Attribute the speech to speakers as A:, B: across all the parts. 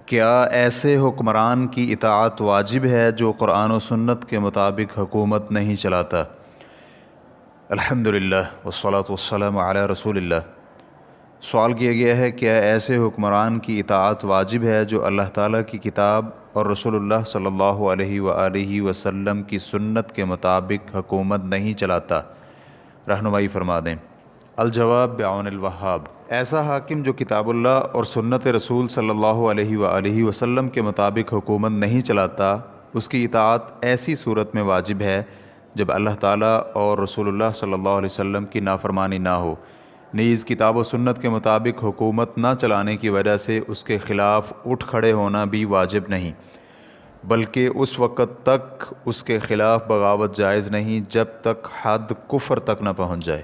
A: کیا ایسے حکمران کی اطاعت واجب ہے جو قرآن و سنت کے مطابق حکومت نہیں چلاتا؟ الحمدللہ والصلاة والسلام علی رسول اللہ۔ سوال کیا گیا ہے، کیا ایسے حکمران کی اطاعت واجب ہے جو اللہ تعالیٰ کی کتاب اور رسول اللہ صلی اللہ علیہ وآلہ وسلم کی سنت کے مطابق حکومت نہیں چلاتا؟ رہنمائی فرما دیں۔ الجواب بعون الوہاب۔ ایسا حاکم جو کتاب اللہ اور سنت رسول صلی اللہ علیہ وآلہ وسلم کے مطابق حکومت نہیں چلاتا، اس کی اطاعت ایسی صورت میں واجب ہے جب اللہ تعالیٰ اور رسول اللہ صلی اللہ علیہ وسلم کی نافرمانی نہ ہو۔ نیز کتاب و سنت کے مطابق حکومت نہ چلانے کی وجہ سے اس کے خلاف اٹھ کھڑے ہونا بھی واجب نہیں، بلکہ اس وقت تک اس کے خلاف بغاوت جائز نہیں جب تک حد کفر تک نہ پہنچ جائے۔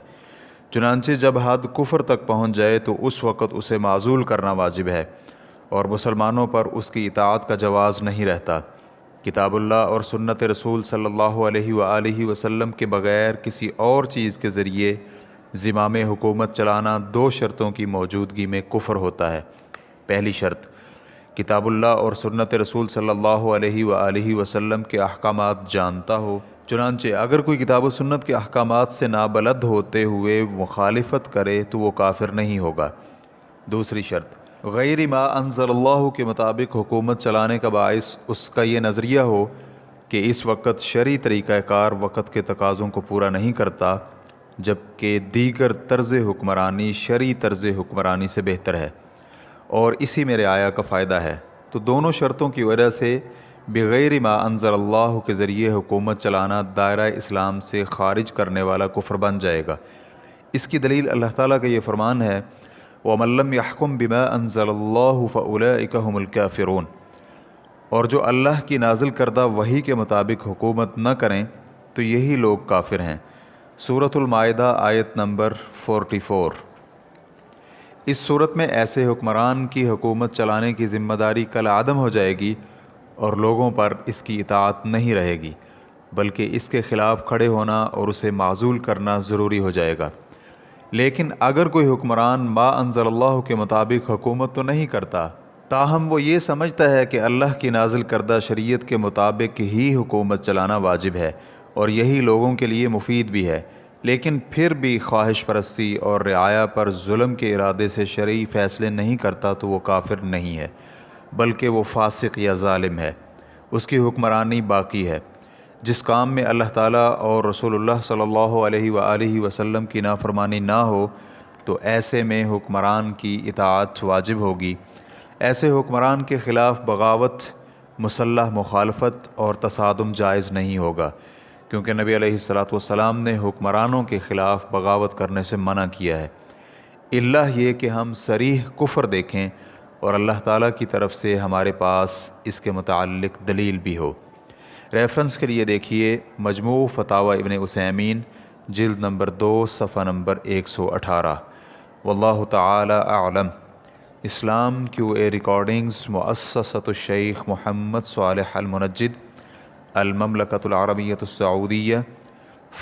A: چنانچہ جب حد کفر تک پہنچ جائے تو اس وقت اسے معزول کرنا واجب ہے اور مسلمانوں پر اس کی اطاعت کا جواز نہیں رہتا۔ کتاب اللہ اور سنت رسول صلی اللہ علیہ وآلہ وسلم کے بغیر کسی اور چیز کے ذریعے زمام حکومت چلانا دو شرطوں کی موجودگی میں کفر ہوتا ہے۔ پہلی شرط، کتاب اللہ اور سنت رسول صلی اللہ علیہ وآلہ وسلم کے احکامات جانتا ہو، چنانچہ اگر کوئی کتاب و سنت کے احکامات سے نابلد ہوتے ہوئے مخالفت کرے تو وہ کافر نہیں ہوگا۔ دوسری شرط، غیر ما انزل اللہ کے مطابق حکومت چلانے کا باعث اس کا یہ نظریہ ہو کہ اس وقت شرعی طریقہ کار وقت کے تقاضوں کو پورا نہیں کرتا، جبکہ دیگر طرز حکمرانی شرعی طرز حکمرانی سے بہتر ہے اور اسی میں رعایا کا فائدہ ہے، تو دونوں شرطوں کی وجہ سے بغیر ما انزل اللہ کے ذریعے حکومت چلانا دائرہ اسلام سے خارج کرنے والا کفر بن جائے گا۔ اس کی دلیل اللہ تعالیٰ کا یہ فرمان ہے، وَمَن لَّمْ يَحْكُم بِمَا أَنزَلَ اللَّهُ فَأُولَٰئِكَ هُمُ الْكَافِرُونَ، اور جو اللہ کی نازل کردہ وحی کے مطابق حکومت نہ کریں تو یہی لوگ کافر ہیں۔ سورۃ المائدہ آیت نمبر 44۔ اس صورت میں ایسے حکمران کی حکومت چلانے کی ذمہ داری کالعدم ہو جائے گی اور لوگوں پر اس کی اطاعت نہیں رہے گی، بلکہ اس کے خلاف کھڑے ہونا اور اسے معزول کرنا ضروری ہو جائے گا۔ لیکن اگر کوئی حکمران ما انزل اللہ کے مطابق حکومت تو نہیں کرتا، تاہم وہ یہ سمجھتا ہے کہ اللہ کی نازل کردہ شریعت کے مطابق ہی حکومت چلانا واجب ہے اور یہی لوگوں کے لیے مفید بھی ہے، لیکن پھر بھی خواہش پرستی اور رعایا پر ظلم کے ارادے سے شرعی فیصلے نہیں کرتا تو وہ کافر نہیں ہے، بلکہ وہ فاسق یا ظالم ہے، اس کی حکمرانی باقی ہے۔ جس کام میں اللہ تعالیٰ اور رسول اللہ صلی اللہ علیہ وآلہ وسلم کی نافرمانی نہ ہو تو ایسے میں حکمران کی اطاعت واجب ہوگی۔ ایسے حکمران کے خلاف بغاوت، مسلح مخالفت اور تصادم جائز نہیں ہوگا، کیونکہ نبی علیہ السلام نے حکمرانوں کے خلاف بغاوت کرنے سے منع کیا ہے، الا یہ کہ ہم صریح کفر دیکھیں اور اللہ تعالیٰ کی طرف سے ہمارے پاس اس کے متعلق دلیل بھی ہو۔ ریفرنس کے لیے دیکھیے مجموع فتاوی ابن عثیمین جلد نمبر 2 صفحہ نمبر 118۔ واللہ تعالی اعلم۔ اسلام QA ریکارڈنگز، مؤسسۃ الشیخ محمد صالح المنجد، المملکۃ العربیۃ السعودیہ،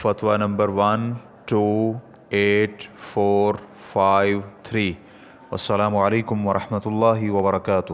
A: فتویٰ نمبر 128453۔ والسلام علیکم ورحمۃ اللہ وبرکاتہ۔